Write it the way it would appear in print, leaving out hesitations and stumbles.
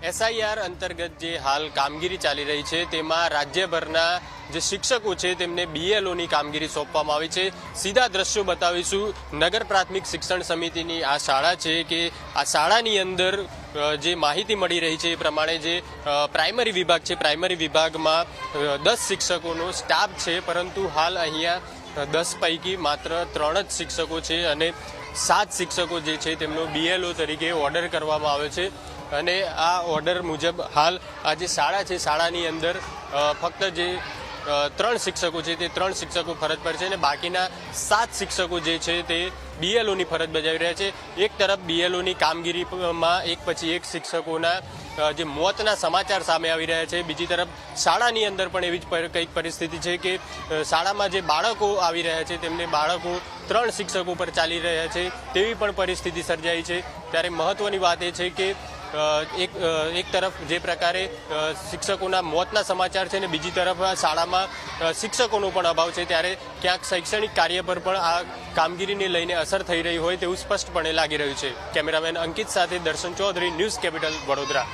SIR અંતર્ગત જે હાલ કામગીરી ચાલી રહી છે તેમાં રાજ્યભરના જે શિક્ષકો છે તેમને બીએલઓની કામગીરી સોંપવામાં આવી છે। સીધા દ્રશ્યો બતાવીશું। નગર પ્રાથમિક શિક્ષણ સમિતિની આ શાળા છે કે આ શાળાની અંદર જે માહિતી મળી રહી છે એ પ્રમાણે જે પ્રાઇમરી વિભાગ છે, પ્રાઇમરી વિભાગમાં 10 શિક્ષકોનો સ્ટાફ છે, પરંતુ હાલ અહીંયા 10 પૈકી માત્ર 3 જ શિક્ષકો છે અને 7 શિક્ષકો જે છે તેમનો બીએલઓ તરીકે ઓર્ડર કરવામાં આવ્યો છે। અને આ ઓર્ડર મુજબ હાલ આ જે શાળા છે, શાળાની અંદર ફક્ત જે 3 શિક્ષકો છે તે 3 શિક્ષકો ફરજ પર છે અને બાકીના 7 શિક્ષકો જે છે તે બીએલઓની ફરજ બજાવી રહ્યા છે। એક તરફ બીએલઓની કામગીરીમાં એક પછી એક શિક્ષકોના જે મોતના સમાચાર સામે આવી રહ્યા છે, બીજી તરફ શાળાની અંદર પણ એવી જ કંઈક પરિસ્થિતિ છે કે શાળામાં જે બાળકો આવી રહ્યા છે તેમને બાળકો 3 શિક્ષકો પર ચાલી રહ્યા છે તેવી પણ પરિસ્થિતિ સર્જાઈ છે। ત્યારે મહત્વની વાત એ છે કે એક તરફ જે પ્રકારે શિક્ષકોના મોતના સમાચાર છે ને બીજી તરફ શાળામાં શિક્ષકોનો પણ અભાવ છે, ત્યારે ક્યાંક શૈક્ષણિક કાર્ય પર પણ આ કામગીરીને લઈને અસર થઈ રહી હોય તેવું સ્પષ્ટપણે લાગી રહ્યું છે। કેમેરામેન અંકિત સાથે દર્શન ચૌધરી, ન્યૂઝ કેપિટલ, વડોદરા।